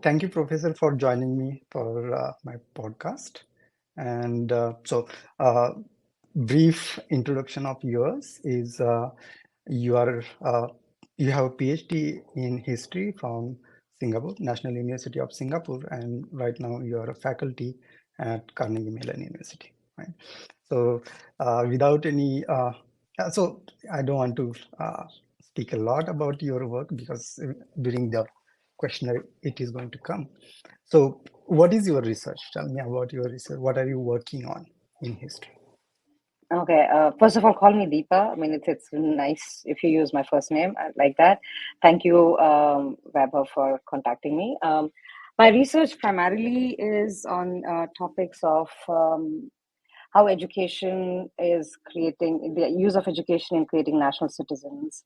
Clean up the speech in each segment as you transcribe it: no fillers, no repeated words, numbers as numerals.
Thank you, Professor, for joining me for my podcast. And brief introduction of yours is you are you have a PhD in history from Singapore, National University of Singapore, and right now you are a faculty at Carnegie Mellon University. Right. So, without any, so I don't want to speak a lot about your work because during the questionnaire it is going to come. So, what is your research? Tell me about your research. What are you working on in history? Okay. First of all, call me Deepa. I mean, it's nice if you use my first name like that. Thank you, Weber, for contacting me. My research primarily is on topics of how education is creating the use of education in creating national citizens,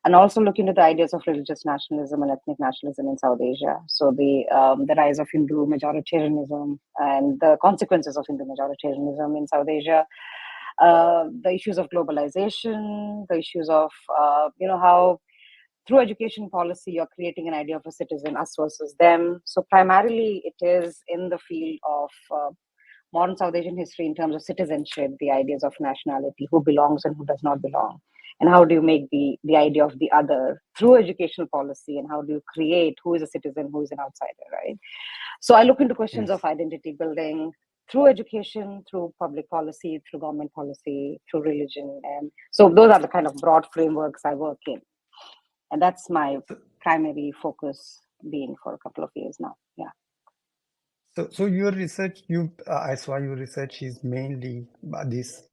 and also look into the ideas of religious nationalism and ethnic nationalism in South Asia. So the rise of Hindu majoritarianism and the consequences of Hindu majoritarianism in South Asia, the issues of globalization, the issues of how through education policy you're creating an idea of a citizen, us versus them. So primarily it is in the field of modern South Asian history in terms of citizenship, the ideas of nationality, who belongs and who does not belong, and how do you make the idea of the other through educational policy, and how do you create who is a citizen, who is an outsider, right? So I look into questions Yes. of identity building through education, through public policy, through government policy, through religion. And so those are the kind of broad frameworks I work in. And that's my primary focus been for a couple of years now. Yeah. So your research, I saw your research is mainly this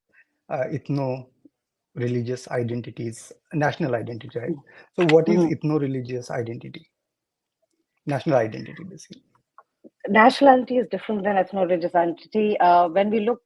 ethno-religious identities, national identity, right? So what is Mhm. ethno-religious identity? National identity, basically. Nationality is different than ethno-religious identity. When we look,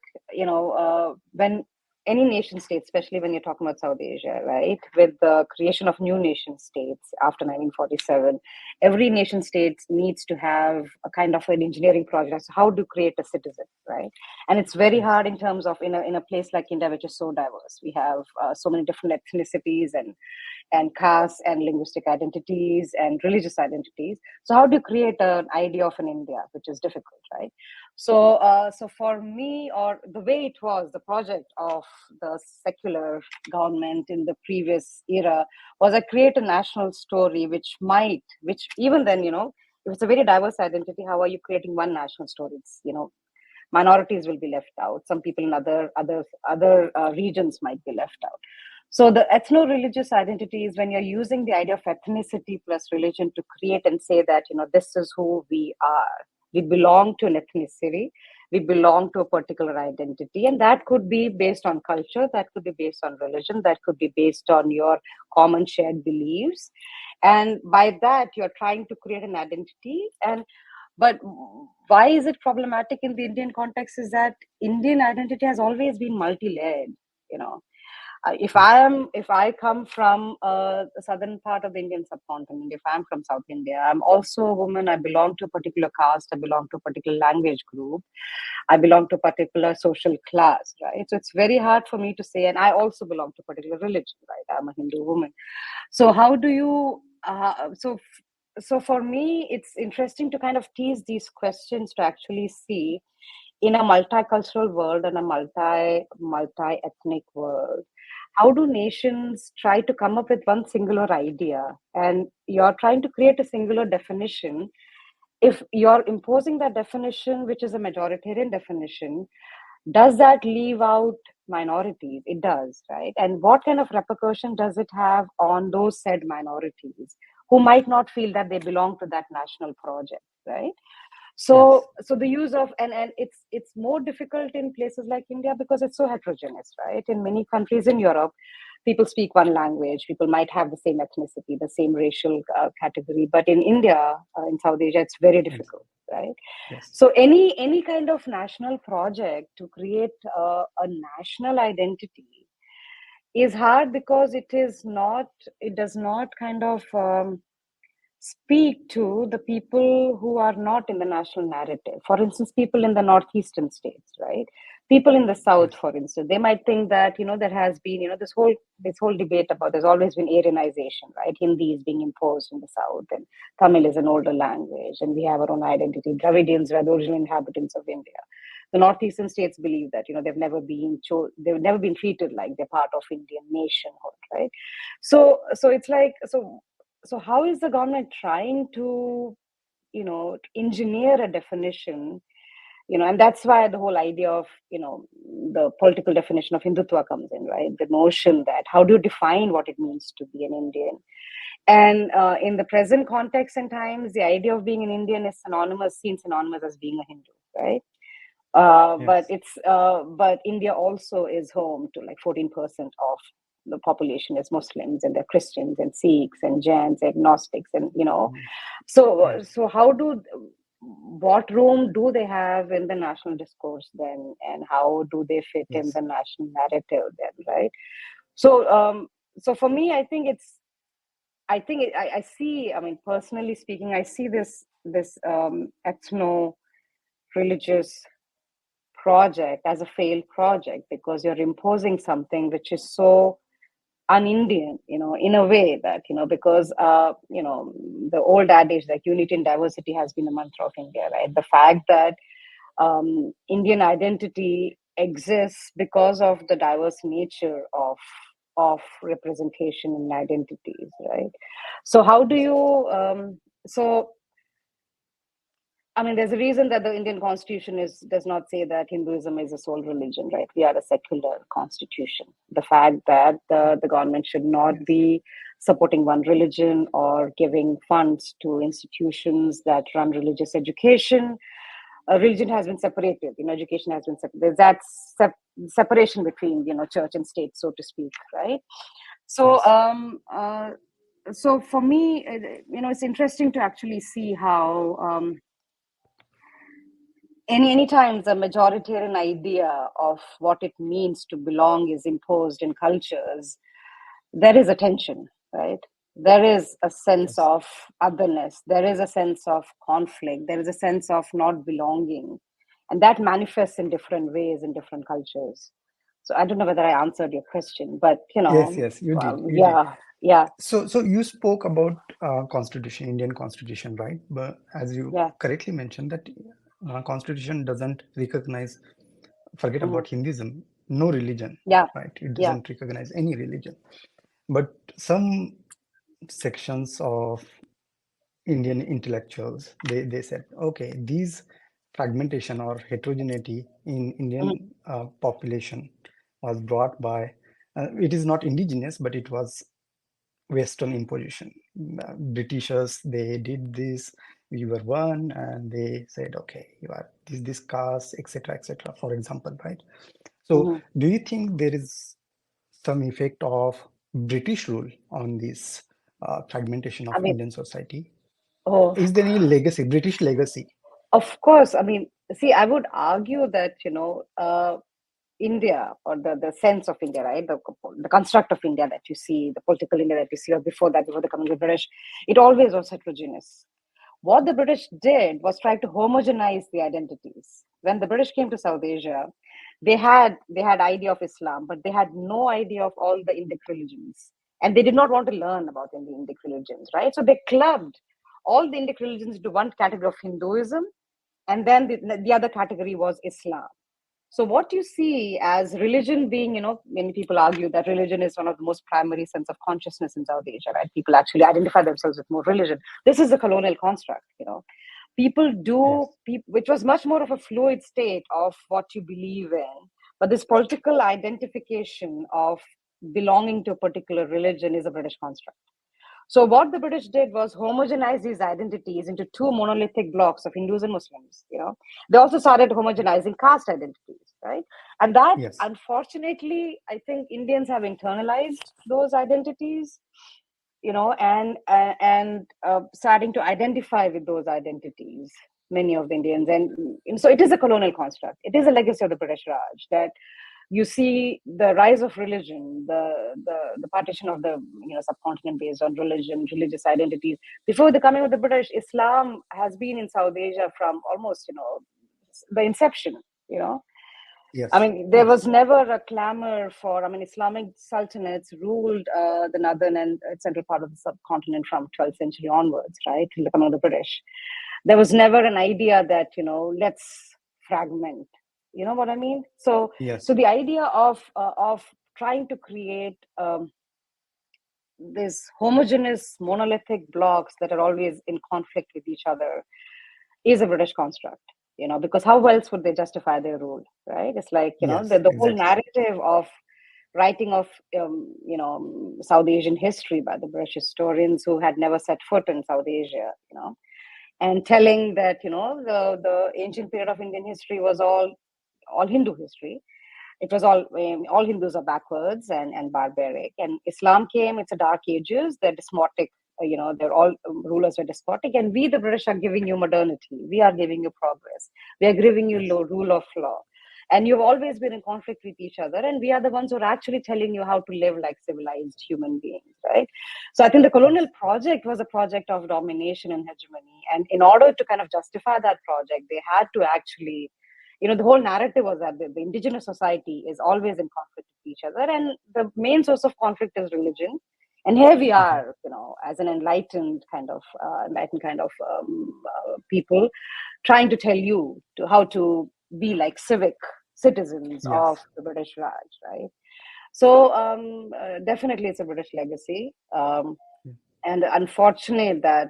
when any nation state, especially when you're talking about South Asia, right, with the creation of new nation states after 1947, every nation state needs to have a kind of an engineering project. So how to create a citizen, right? And it's very Yes. hard in terms of in a place like India, which is so diverse. We have so many different ethnicities and caste and linguistic identities and religious identities. So how do you create an idea of an India, which is difficult, right? So for me, or the way it was, the project of the secular government in the previous era was I create a national story, which even then, if it's a very diverse identity, how are you creating one national story? It's, minorities will be left out. Some people in other regions might be left out. So the ethno-religious identity is when you're using the idea of ethnicity plus religion to create and say that, this is who we are. We belong to an ethnicity. We belong to a particular identity. And that could be based on culture. That could be based on religion. That could be based on your common shared beliefs. And by that, you're trying to create an identity. But why is it problematic in the Indian context is that Indian identity has always been multi-layered, you know if Yes. I come from the southern part of the Indian subcontinent, if I'm from South India, I'm also a woman. I belong to a particular caste. I belong to a particular language group. I belong to a particular social class, right? So it's very hard for me to say, and I also belong to a particular religion, right? I'm a Hindu woman. So how do you? So for me, it's interesting to kind of tease these questions to actually see in a multicultural world and a multi-ethnic world, how do nations try to come up with one singular idea, and you're trying to create a singular definition. If you're imposing that definition, which is a majoritarian definition, does that leave out minorities? It does, right? And what kind of repercussion does it have on those said minorities who might not feel that they belong to that national project, right? Yes. So the use of, and it's more difficult in places like India because it's so heterogeneous, right? In many countries in Europe, people speak one language, people might have the same ethnicity, the same racial category, but in India, in South Asia, it's very Yes. difficult, right? Yes. So any kind of national project to create a national identity is hard because it does not kind of speak to the people who are not in the national narrative. For instance, people in the northeastern states, right? People in the South, Yes. for instance, they might think that, there has been, this whole debate about, there's always been Aryanization, right? Hindi is being imposed in the South, and Tamil is an older language, and we have our own identity. Dravidians were the original inhabitants of India. The northeastern states believe that, they've never been treated like they're part of Indian nationhood, right? So it's like, so how is the government trying to, engineer a definition, and that's why the whole idea of, the political definition of Hindutva comes in, right? The notion that how do you define what it means to be an Indian? And in the present context and times, the idea of being an Indian is seen synonymous as being a Hindu, right? But Yes. but India also is home to like 14% of the population is Muslims, and they're Christians and Sikhs and Jains, agnostics, and Mhm. Yes. so what room do they have in the national discourse then, and how do they fit in Yes. the national narrative then, right? So for me, I see, I mean, personally speaking, I see this ethno-religious project as a failed project, because you're imposing something which is so un-Indian, in a way that, because, the old adage like unity and diversity has been the mantra of India, right? The fact that Indian identity exists because of the diverse nature of representation and identities, right? So how do you, so I mean, there's a reason that the Indian Constitution does not say that Hinduism is a sole religion, right? We are a secular constitution. The fact that the government should not Yes. be supporting one religion or giving funds to institutions that run religious education. Religion has been separated. Education has been separated. There's that separation between church and state, so to speak, right? So Yes. so for me, it's interesting to actually see how. Any times a majoritarian idea of what it means to belong is imposed in cultures, there is a tension, right? There is a sense Yes. of otherness, there is a sense of conflict, there is a sense of not belonging, and that manifests in different ways in different cultures. So I don't know whether I answered your question, but Yes. Yes. You did. You did. yeah, yeah, So you spoke about Constitution, Indian Constitution, right? But as you yeah, correctly mentioned, that Constitution doesn't recognize, forget hmm, about Hinduism, no religion, yeah, right? It yeah, doesn't recognize any religion. But some sections of Indian intellectuals, they said, okay, these fragmentation or heterogeneity in hmm, Indian population was brought by, it is not indigenous, but it was Western imposition. Britishers, they did this, we were one, and they said, okay, you are this caste, etc., etc., for example, right? So, hmm. do you think there is some effect of British rule on this fragmentation I of mean, Indian society? oh, Is there any legacy, British legacy? of course. I mean, see, I would argue that, India, or the sense of India, right? The construct of India that you see, the political India that you see, or before the coming of the British, it always was heterogeneous. What the British did was try to homogenize the identities. When the British came to South Asia, they had idea of Islam, but they had no idea of all the Indic religions, and they did not want to learn about the Indic religions, right? So they clubbed all the Indic religions into one category of Hinduism, and then the other category was Islam. So what you see as religion being, many people argue that religion is one of the most primary sense of consciousness in South Asia, right? People actually identify themselves with more religion. This is a colonial construct, People Yes. do, which was much more of a fluid state of what you believe in. But this political identification of belonging to a particular religion is a British construct. So what the British did was homogenize these identities into two monolithic blocks of Hindus and Muslims. They also started homogenizing caste identities, right? And that, Yes. unfortunately, I think Indians have internalized those identities, and starting to identify with those identities. Many of the Indians, and so it is a colonial construct. It is a legacy of the British Raj that you see the rise of religion, the partition of the subcontinent based on religion, religious identities. Before the coming of the British, Islam has been in South Asia from almost the inception. You know, I Yes, mean, there was never a clamor for, I mean, Islamic sultanates ruled the northern and central part of the subcontinent from 12th century onwards, right, till the coming of the British. There was never an idea that, let's fragment. You know what I mean? So yes, the idea of trying to create these homogeneous monolithic blocks that are always in conflict with each other is a British construct, because how else would they justify their rule, right? It's like, yes, the whole exactly. narrative of writing of, South Asian history by the British historians who had never set foot in South Asia, and telling that, the ancient period of Indian history was all Hindu history. It was all Hindus are backwards and barbaric, and Islam came. It's a dark ages. They're despotic. They're all rulers were despotic, and we, the British, are giving you modernity. We are giving you progress. We are giving you Yes, rule of law, and you've always been in conflict with each other. And we are the ones who are actually telling you how to live like civilized human beings, right? So I think the colonial yes, project was a project of domination and hegemony, and in order to kind of justify that project, they had to actually, the whole narrative was that the indigenous society is always in conflict with each other, and the main source of conflict is religion. And here we mhm, are, as an enlightened kind of people, trying to tell you how to be like civic citizens of yes, the British Raj, right? So definitely, it's a British legacy. mm, And unfortunate that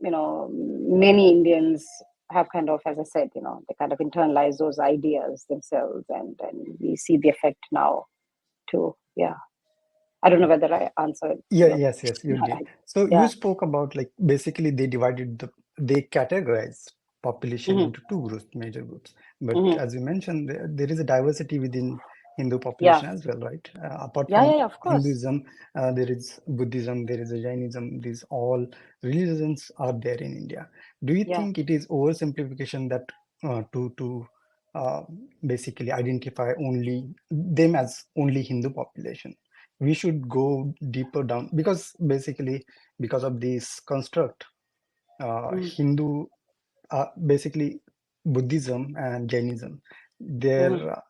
many Indians have kind of, as I said, they kind of internalize those ideas themselves, and we see the effect now too. Yeah, I don't know yeah. whether I answered Yeah, your yes, yes, you did. question. So you Yeah. spoke about like basically they categorized population Hmm. into two groups, major groups. But Hmm. as you mentioned, there is a diversity within Hindu Yeah. population as well, right? Apart Yeah. Yeah. from Yeah. Of course. Hinduism, there is Buddhism, there is a Jainism. These all religions are there in India. Do you Yeah. think it is oversimplification that to uh, basically identify only them as only Hindu population? We should go deeper down because basically because of this construct, Mm-hmm. Hindu, basically Buddhism and Jainism, their Mm-hmm.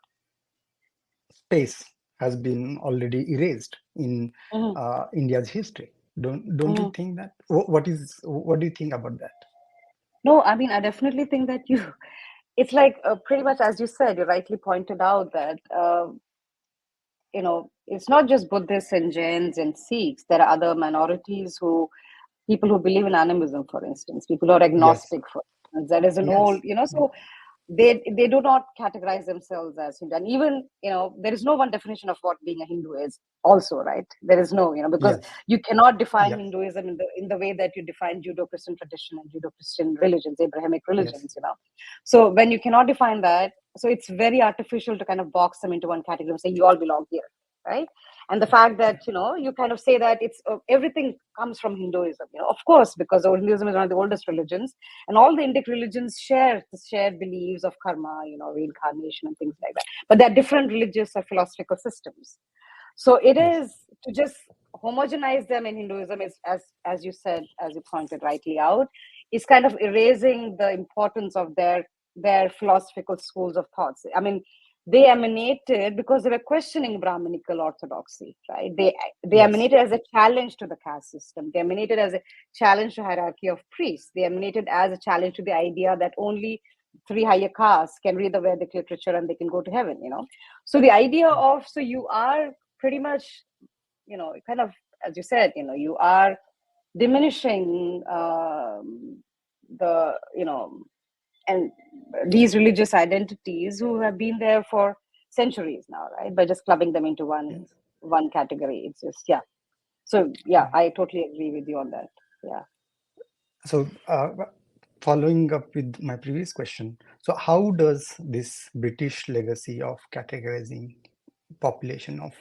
space has been already erased in Mm-hmm. India's history. Don't you Mm-hmm. think that? What do you think about that? No, I mean, I definitely think that it's like pretty much as you said, you rightly pointed out that it's not just Buddhists and Jains and Sikhs. There are other minorities people who believe in animism, for instance, people who are Yes, agnostic, for instance. There is an old, yes, so they do not categorize themselves as Hindu. And even, there is no one definition of what being a Hindu is also, right? There is no, because yes, you cannot define yes, Hinduism in the way that you define Judeo-Christian tradition and Judeo-Christian religions, Abrahamic yes, religions. So when you cannot define that, so it's very artificial to kind of box them into one category and say you all belong here, right? And the fact that you kind of say that it's everything comes from Hinduism, of course, because Hinduism is one of the oldest religions, and all the Indic religions share the shared beliefs of karma, reincarnation and things like that. But they're different religious or philosophical systems. So it yes, is to just homogenize them in Hinduism is, as you said, as you pointed rightly out, is kind of erasing the importance of their philosophical schools of thoughts. I mean, they emanated because they were questioning Brahminical orthodoxy, right? They yes, emanated as a challenge to the caste system. They emanated as a challenge to hierarchy of priests. They emanated as a challenge to the idea that only three higher castes can read the Vedic literature and they can go to heaven. So the idea yes, of, so you are pretty much, kind of, as you said, you are diminishing the, and these religious identities who have been there for centuries now, right? By just clubbing them into one yes. one category. It's just, yeah. So yeah, I totally agree with you on that. Yeah. So, following up with my previous question, so how does this British legacy of categorizing population of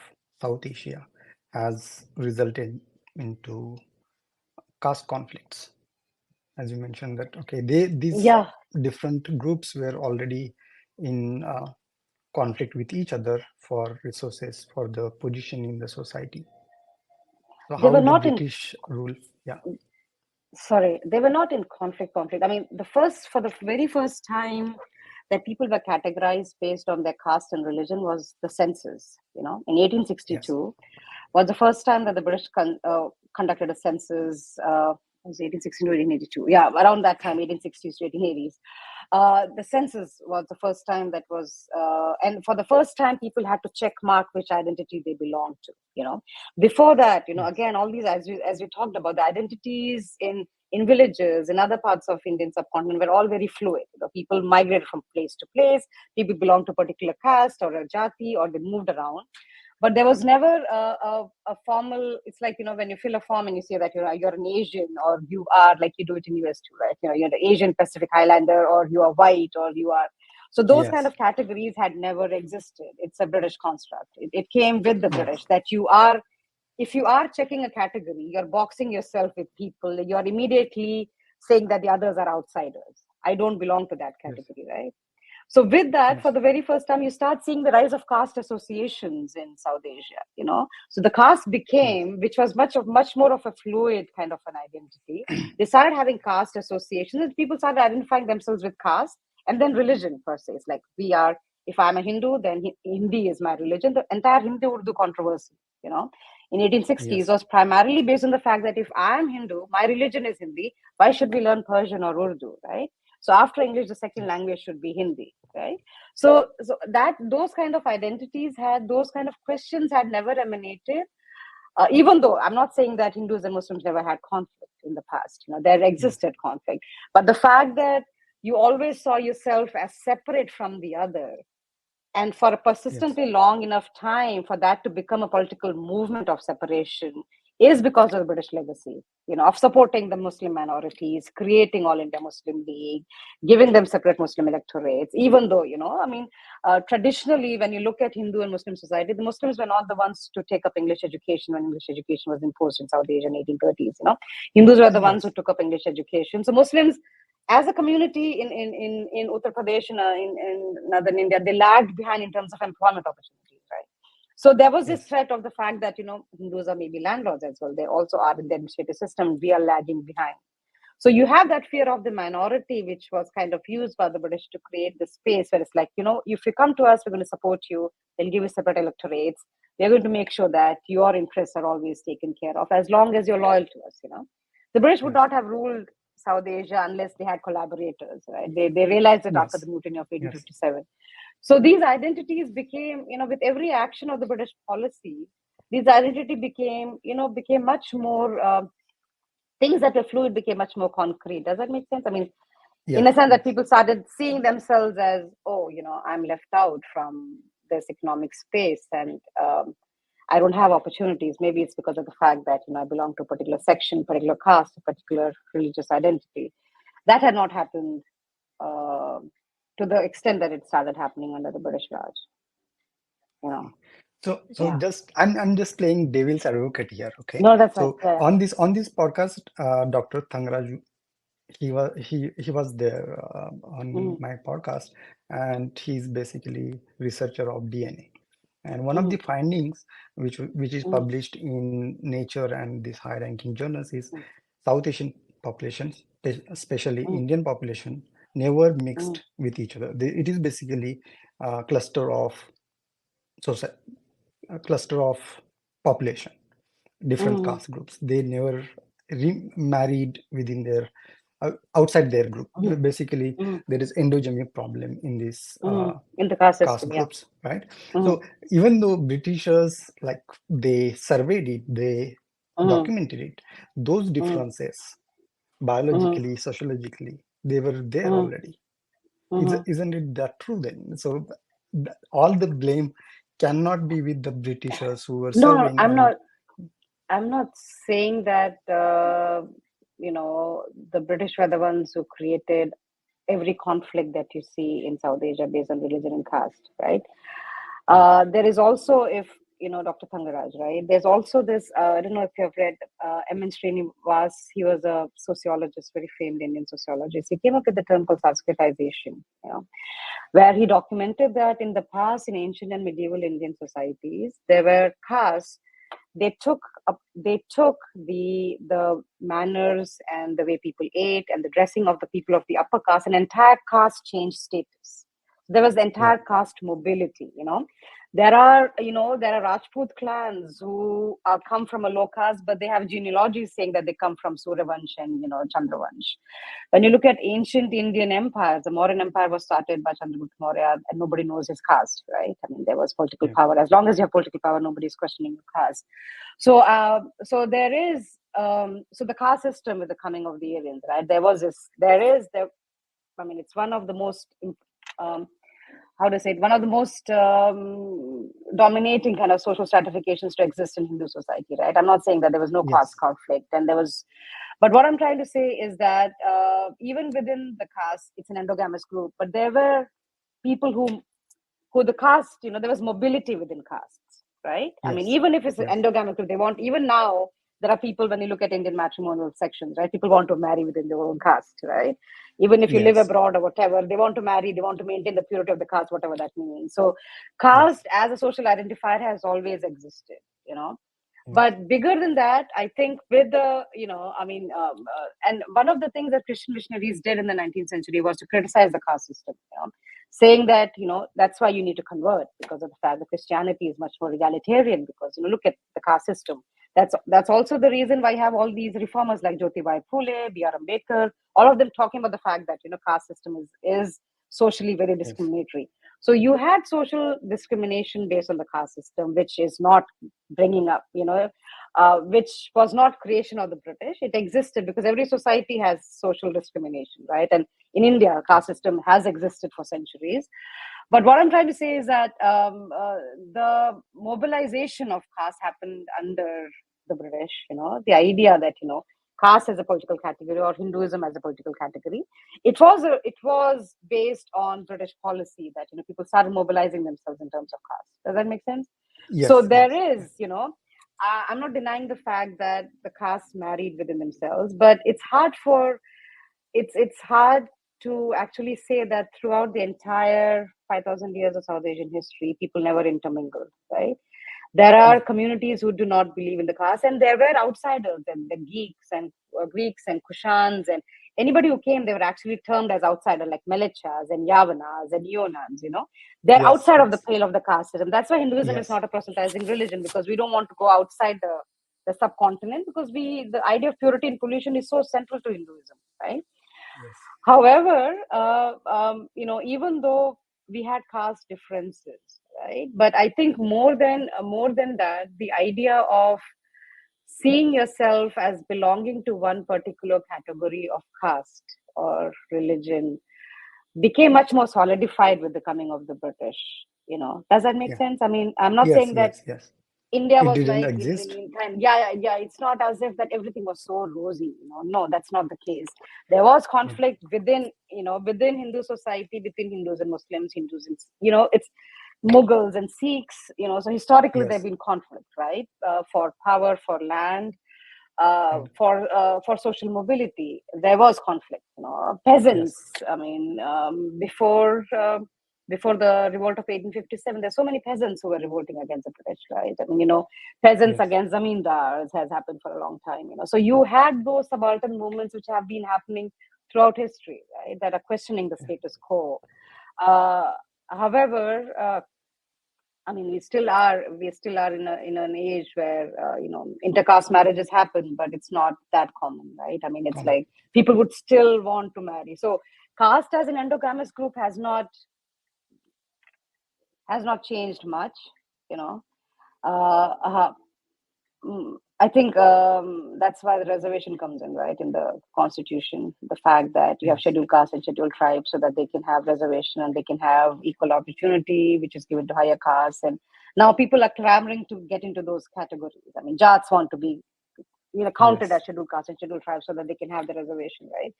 South Asia has resulted into caste conflicts? As you mentioned that, okay, these Yeah. different groups were already in conflict with each other for resources, for the position in the society. So They how were the not in British rule? Yeah, Sorry, they were not in conflict. I mean, for the very first time, that people were categorized based on their caste and religion was the census. In Yes. 1862 was the first time that the British conducted a census. Was 1860 to 1882? Yeah, around that time, 1860s to 1880s. The census was the first time that was, and for the first time, people had to check mark which identity they belonged to. Before that, Yes. again, all these, as we talked about, the identities in villages, in other parts of Indian subcontinent were all very fluid. People migrated from place to place. People belonged to a particular caste or a jati, or they moved around. But there was never a formal. It's like, when you fill a form and you say that you're an Asian, or you are, like you do it in US too, right? You're the Asian Pacific Islander, or you are white, or you are. So those kind Yes. of categories had never existed. It's a British construct. It came with the British, Yes. that you are, if you are checking a category, you're boxing yourself with people. You're immediately saying that the others are outsiders. I don't belong to that Yes. category, right? So with that, for Yes. the very first time, you start seeing the rise of caste associations in South Asia. So the caste Yes. became, which was much more of a fluid kind of an identity. They started having caste associations, and people started identifying themselves with caste and then religion per se. It's like, if I'm a Hindu, then Hindi is my religion. The entire Hindi-Urdu controversy, in 1860s Yes. was primarily based on the fact that if I'm Hindu, my religion is Hindi. Why should we learn Persian or Urdu, right? So after English, the second Yes. language should be Hindi, right? So that those kind of identities had, those kind of questions had never emanated. Even though I'm not saying that Hindus and Muslims never had conflict in the past, there Yes. existed conflict, but the fact that you always saw yourself as separate from the other, and for a Yes. persistently long enough time for that to become a political movement of separation, is because of the British legacy, of supporting the Muslim minorities, creating All India Muslim League, giving them separate Muslim electorates. Even though, traditionally, when you look at Hindu and Muslim society, the Muslims were not the ones to take up English education when English education was imposed in South Asia in 1830s. Hindus were the ones who Yes. took up English education. So Muslims, as a community in Uttar Pradesh and in northern India, they lagged behind in terms of employment opportunities, right? So there was this Yes. threat of the fact that, Hindus are maybe landlords as well. They also are in the administrative system. We are lagging behind. So you have that fear of the minority, which was kind of used by the British to create the space where it's like, if you come to us, we're going to support you. They'll give you separate electorates. We're going to make sure that your interests are always taken care of as long as you're loyal to us. The British would Yes. not have ruled South Asia unless they had collaborators, right? They realized it after the Yes. mutiny of Yes. 1857. So these identities became, with every action of the British policy, these identity became much more, things that were fluid became much more concrete. Does that make sense? I mean, in a Yes. sense that Yes. people started seeing themselves as, oh, I'm left out from this economic space, and I don't have opportunities. Maybe it's because of the fact that, I belong to a particular section, particular caste, a particular religious identity. That had not happened uh, to the extent that it started happening under the British Raj. You know, So yeah. just I'm just playing devil's advocate here, okay? No, that's right. So Yeah. on this podcast, Dr. Thangraj, he was there on Mm, my podcast, and he's basically researcher of DNA. And one of the mm, findings, which is mm, published in Nature and these high-ranking journals, is mm, South Asian populations, especially mm, Indian population, never mm, mixed with each other. It is basically a cluster of society, a cluster of population, different mm, caste groups. They never remarried within their outside their group. mm, Basically, mm, there is endogamy problem in these in the caste caste system, yeah. groups, right? Mm, So even though Britishers, like, they surveyed it, they mm, documented it, those mm, differences mm, biologically, sociologically, they were there mm, already. mm. Isn't it that true then? So all the blame cannot be with the Britishers who were No, serving I'm and not. I'm not saying that the British were the ones who created every conflict that you see in South Asia based on religion and caste, right? yeah. There is also, if Dr. Thangaraj, right? There's also this. I don't know if you have read M. N. Srinivas. He was a sociologist, very famed Indian sociologist. He came up with the term called Sanskritization, where he documented that in the past, in ancient and medieval Indian societies, there were castes. They took the manners and the way people ate and the dressing of the people of the upper caste, an entire caste changed status. There was the Yeah. entire caste mobility. There are Rajput clans who come from a low caste, but they have genealogies saying that they come from Suryavansh and Chandravansh. When you look at ancient Indian empires, the Mauryan Empire was started by Chandragupta Maurya, and nobody knows his caste, right? I mean, there was political Yeah. power. As long as you have political power, nobody's questioning your caste. So there is so the caste system with the coming of the Aryans, right? I mean, it's one of the most how to say it, one of the most dominating kind of social stratifications to exist in Hindu society, right? I'm not saying that there was no caste Yes. conflict, but what I'm trying to say is that even within the caste, it's an endogamous group, but there were people who the caste, there was mobility within castes, right? I mean, Yes. even if it's Yes. endogamic, if they want, even now, there are people, when you look at Indian matrimonial sections, right? People want to marry within their own caste, right? Even if you live Yes. abroad or whatever, they want to marry, they want to maintain the purity of the caste, whatever that means. So, Yes. caste as a social identifier has always existed, Yes. but bigger than that, I think with the and one of the things that Christian missionaries did in the 19th century was to criticize the caste system, saying that that's why you need to convert, because of the fact that Christianity is much more egalitarian, because look at the caste system. That's also the reason why you have all these reformers like Jyotibai Phule, B.R. Ambedkar, all of them talking about the fact that caste system is socially very Yes. discriminatory. So you had social discrimination based on the caste system, which is not bringing up, which was not creation of the British. It existed because every society has social discrimination, right? And in India, caste system has existed for centuries. But what I'm trying to say is that the mobilization of caste happened under the British. The idea that caste as a political category or Hinduism as a political category, it was based on British policy that people started mobilizing themselves in terms of caste. Does that make sense? So Yes. there Yes. Yes. is, I'm not denying the fact that the castes married within themselves, but it's hard to actually say that throughout the entire 5,000 years of South Asian history, people never intermingled, right? There are Yeah. communities who do not believe in the caste, and there were outsiders, and the Greeks and Kushans, and anybody who came, they were actually termed as outsider, like Melechas and Yavanas and Yonans. They're Yes. outside of the Yes. pale of the caste system. That's why Hinduism is Yes. not a proselytizing religion, because we don't want to go outside the subcontinent, because the idea of purity and pollution is so central to Hinduism, right? Yes. However, even though we had caste differences, right? But I think more than that, the idea of seeing yourself as belonging to one particular category of caste or religion became much more solidified with the coming of the British. Does that make Yeah. sense? I mean, I'm not Yes. saying that Yes. Yes. India It was didn't like in exist. meantime. Yeah, yeah. It's not as if that everything was so rosy. No, that's not the case. There was Yeah. conflict within Hindu society, between Hindus and Muslims, Hindus and it's Mughals and Sikhs. So historically there've Yes. been conflict, right? For power, for land, And for social mobility. There was conflict. yes. Peasants. I mean, before the revolt of 1857, there's so many peasants who were revolting against the British, right? I mean, peasants Yes. against zamindars has happened for a long time. So you had those subaltern movements which have been happening throughout history, right? That are questioning the Yeah. status quo. Uh, However, I mean, we still are in an age where intercaste marriages happen, but it's not that common, right? I mean, it's Common. like people would still want to marry. So caste as an endogamous group has not changed much, you know. Uh, uh, I think that's why the reservation comes in, right, in the constitution. The fact that you have Yes. scheduled castes and scheduled tribes, so that they can have reservation and they can have equal opportunity, which is given to higher castes. And now people are clamoring to get into those categories. I mean, Jats want to be, counted Yes. as scheduled castes and scheduled tribes, so that they can have the reservation, right?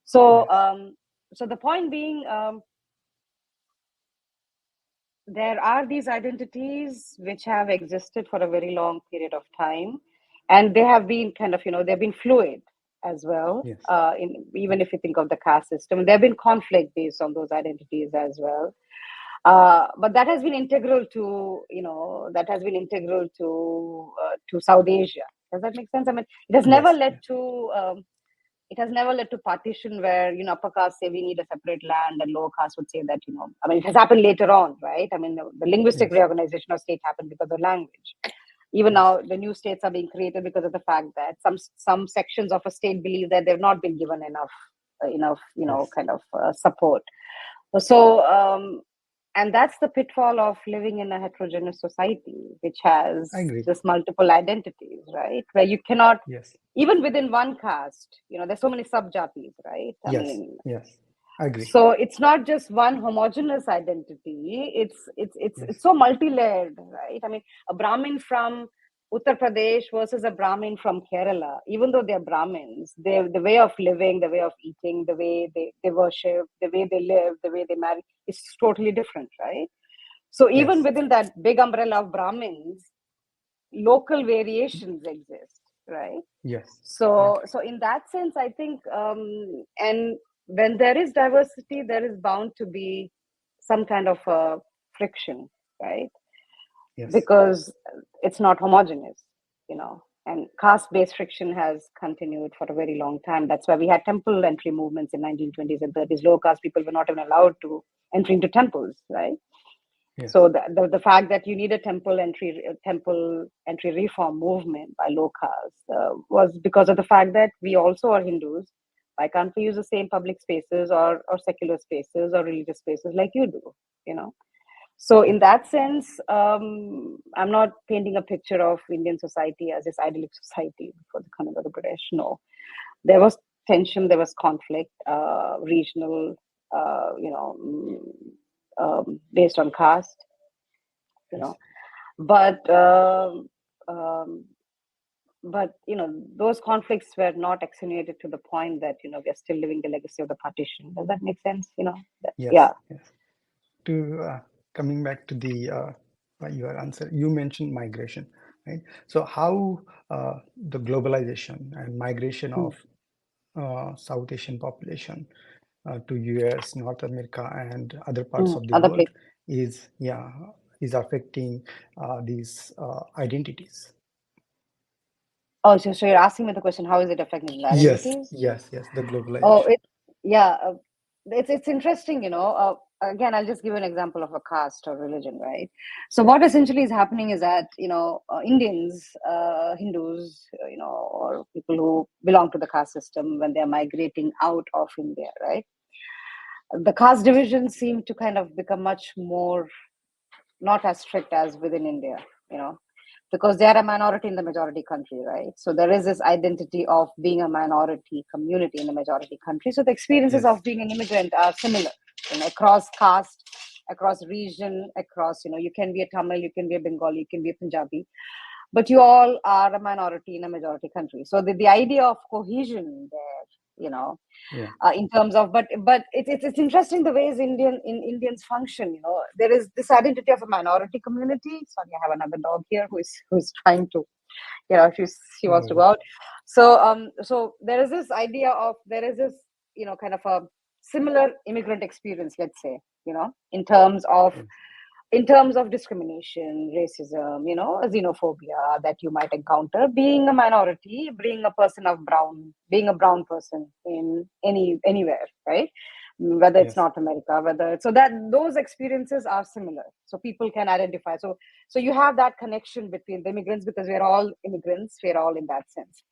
So, Yes. so the point being, there are these identities which have existed for a very long period of time, and they have been kind of, they've been fluid as well. Yes. Even if you think of the caste system, there have been conflict based on those identities as well. But that has been integral to South Asia. Does that make sense? I mean, it has never Yes. led Yes. to it has never led to partition where, upper caste say we need a separate land and lower caste would say that, I mean, it has happened later on, right? I mean, the linguistic Yes. reorganization of state happened because of language. Even now, the new states are being created because of the fact that some sections of a state believe that they've not been given enough, Yes. kind of support. So, and that's the pitfall of living in a heterogeneous society, which has I agree. this multiple identities, right? Where you cannot, Yes. even within one caste, there's so many subjatis, right? I Yes. mean, Yes. I agree. so it's not just one homogeneous identity. It's Yes. so multi-layered, right? I mean, a Brahmin from Uttar Pradesh versus a Brahmin from Kerala, even though they're Brahmins, the way of living, the way of eating, the way they worship, the way they live, the way they marry is totally different, right? So even Yes. within that big umbrella of Brahmins, local variations exist, right? Yes. I So agree. in that sense, I think, and when there is diversity, there is bound to be some kind of friction, right? Yes. Because it's not homogeneous, and caste-based friction has continued for a very long time. That's why we had temple entry movements in 1920s and 30s. Low caste people were not even allowed to enter into temples, right? Yes. So the fact that you need a temple entry reform movement by low caste was because of the fact that we also are Hindus. Why can't we use the same public spaces or secular spaces or religious spaces like you do? So in Yes. that sense, I'm not painting a picture of Indian society as this idyllic society before the coming of the British. No, there was tension, there was conflict, regional, based on caste, Yes. but um, those conflicts were not extenuated to the point that we are still living the legacy of the partition. Does that make sense? Yes. Yeah. Yes. To coming back to the your answer, you mentioned migration, right? So how the globalization and migration Hmm. of South Asian population to US, North America, and other parts of the Other world place. is affecting these identities. Oh, so you're asking me the question: how is it affecting the Yes, identities? yes, yes. The Oh, globalization. yeah, it's interesting. Again, I'll just give you an example of a caste or religion, right? So what essentially is happening is that Indians, Hindus, or people who belong to the caste system when they're migrating out of India, right? The caste divisions seem to kind of become much more not as strict as within India, you know, because they are a minority in the majority country, right? So there is this identity of being a minority community in the majority country. So the experiences Yes, of being an immigrant are similar, across caste, across region, across, you can be a Tamil, you can be a Bengali, you can be a Punjabi, but you all are a minority in a majority country. So the idea of cohesion there, yeah, in terms of, but it's interesting the ways Indians function. There is this identity of a minority community. Sorry, I have another dog here who's trying to, she no wants to go worries. out. So there is this idea of, there is this kind of a similar immigrant experience, let's say, in terms of Yes, discrimination, racism, xenophobia that you might encounter being a minority, being a brown person in anywhere, right? Whether it's yes, North America, so that those experiences are similar, so people can identify. So you have that connection between the immigrants because we're all immigrants, we're all in that sense.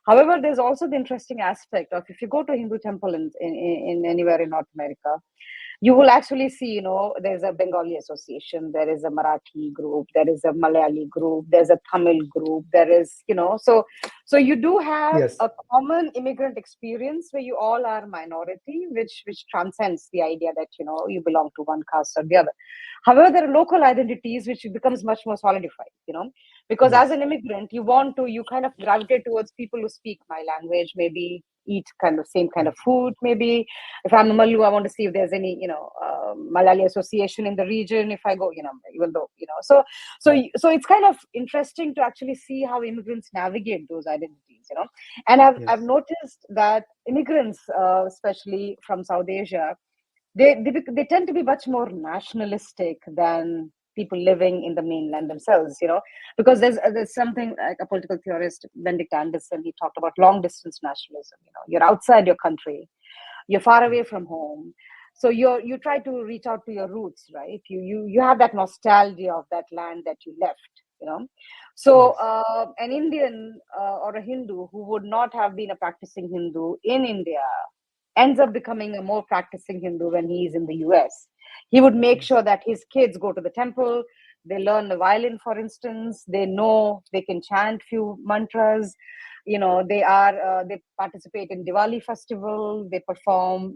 However, there's also the interesting aspect of, if you go to Hindu temple in anywhere in North America, you will actually see, there's a Bengali association, there is a Marathi group, there is a Malayali group, there's a Tamil group, there is, so you do have yes, a common immigrant experience where you all are minority, which transcends the idea that, you belong to one caste or the other. However, there are local identities which becomes much more solidified, because as yes, an immigrant, you kind of gravitate towards people who speak my language, maybe eat kind of same kind of yes, food, maybe if I'm a Malu, I want to see if there's any, Malayali association in the region. If I go, even though, yeah, so it's kind of interesting to actually see how immigrants navigate those identities, And I've yes, noticed that immigrants, especially from South Asia, they tend to be much more nationalistic than people living in the mainland themselves, because there's something like a political theorist, Benedict Anderson, he talked about long distance nationalism. You're outside your country, you're far away from home, so you try to reach out to your roots, right? You have that nostalgia of that land that you left. So an Indian or a Hindu who would not have been a practicing Hindu in India ends up becoming a more practicing Hindu when he is in the US. He would make sure that his kids go to the temple, they learn the violin, for instance, they know they can chant few mantras, they participate in Diwali festival, they perform,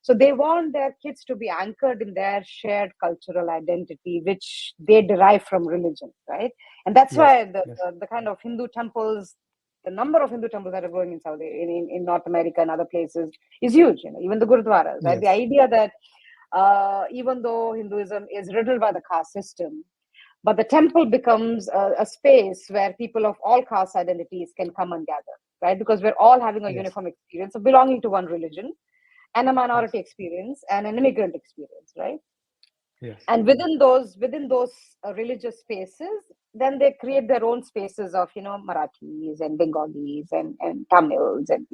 so they want their kids to be anchored in their shared cultural identity, which they derive from religion, right? And that's why the kind of Hindu temples, the number of Hindu temples that are going in in North America and other places is huge. Even the gurudwaras, right? The idea that even though Hinduism is riddled by the caste system, but the temple becomes a space where people of all caste identities can come and gather, right? Because we're all having a uniform experience of belonging to one religion, and a minority experience, and an immigrant experience, right? And within those religious spaces, then they create their own spaces of Marathis and Bengalis and Tamils, and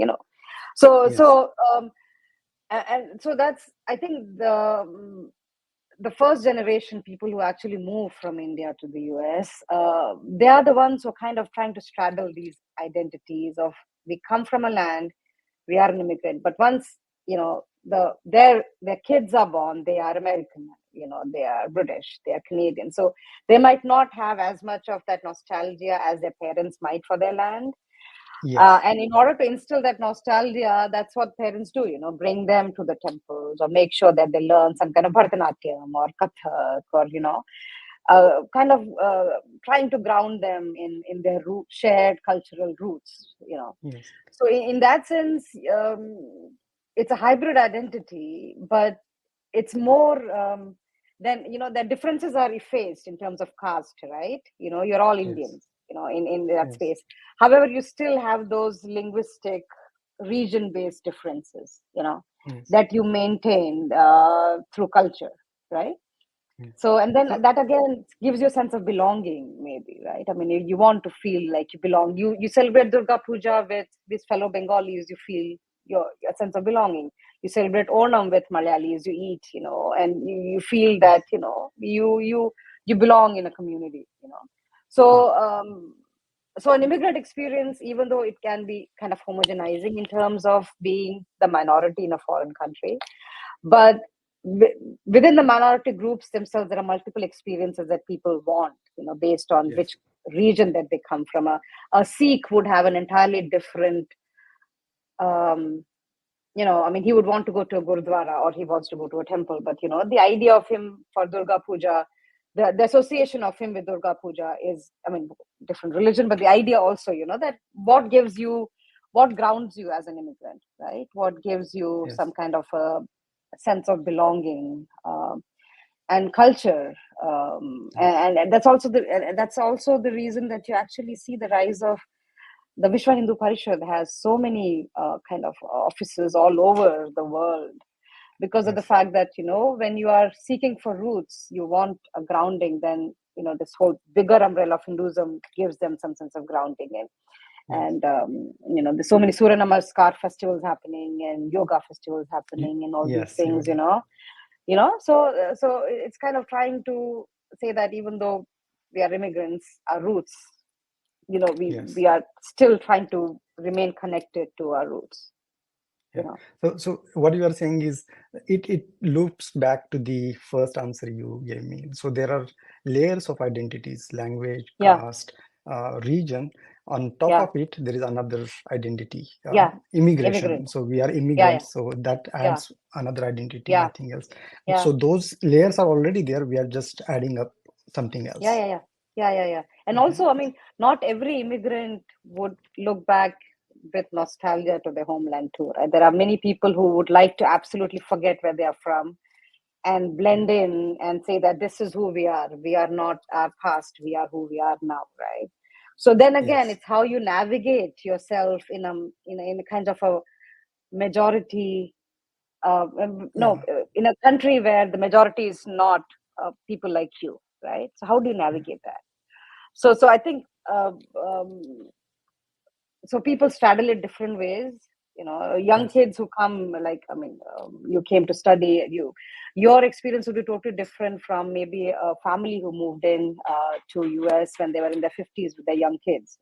and so that's, I think, the first generation people who actually move from India to the US, they are the ones who are kind of trying to straddle these identities of, we come from a land, we are an immigrant, but once their kids are born, they are American, they are British, they are Canadian, so they might not have as much of that nostalgia as their parents might for their land. And in order to instill that nostalgia, that's what parents do, bring them to the temples, or make sure that they learn some kind of Bharatanatyam or Kathak, or kind of trying to ground them in their shared cultural roots. So in that sense, it's a hybrid identity, but it's more than, the differences are effaced in terms of caste, right? You're all Indians, in that space. However, you still have those linguistic region-based differences, that you maintain through culture, right? So, and then that again gives you a sense of belonging, maybe, right? I mean, you want to feel like you belong. You celebrate Durga Puja with these fellow Bengalis, you feel your sense of belonging. You celebrate Onam with Malayalis, you eat, and you feel that, you belong in a community, So, so an immigrant experience, even though it can be kind of homogenizing in terms of being the minority in a foreign country, but within the minority groups themselves, there are multiple experiences that people want, based on which region that they come from. A Sikh would have an entirely different, I mean, he would want to go to a gurudwara, or he wants to go to a temple, but, the idea of him for Durga Puja, the association of him with Durga Puja is, I mean, different religion, but the idea also, that what grounds you as an immigrant, right? What gives you some kind of a sense of belonging and culture, and that's also the reason that you actually see the rise of the Vishwa Hindu Parishad has so many kind of offices all over the world, because of the fact that, when you are seeking for roots, you want a grounding, then, this whole bigger umbrella of Hinduism gives them some sense of grounding in. And, there's so many Surya Namaskar festivals happening, and yoga festivals happening, and all these things, so it's kind of trying to say that even though we are immigrants, our roots, we are still trying to remain connected to our roots. So what you are saying is it loops back to the first answer you gave me. So there are layers of identities: language, caste, region. On top of it, there is another identity, immigration. Immigrant. So we are immigrants, so that adds another identity, nothing else. So those layers are already there. We are just adding up something else. Yeah. And also, I mean, not every immigrant would look back with nostalgia to their homeland too, right? There are many people who would like to absolutely forget where they are from and blend in and say that this is who we are. We are not our past. We are who we are now, right? So then again, it's how you navigate yourself in a kind of a majority. In a country where the majority is not people like you, right? So how do you navigate that? So I think so people straddle it different ways. Young Yes. kids who come, like, you came to study, your experience would be totally different from maybe a family who moved in to US when they were in their 50s with their young kids.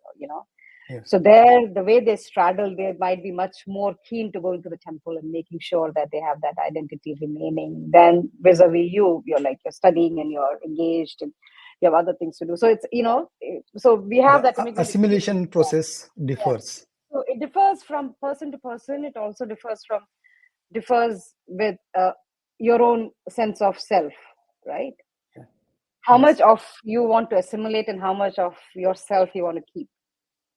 Yes. So there, the way they straddle, they might be much more keen to go into the temple and making sure that they have that identity remaining than vis-a-vis you're studying and you're engaged and you have other things to do. So it's, so we have The that immigrant experience. assimilation process Yeah. differs. So it differs from person to person. It also differs with your own sense of self, right? Yeah. How much Yes. of you want to assimilate and how much of yourself you want to keep,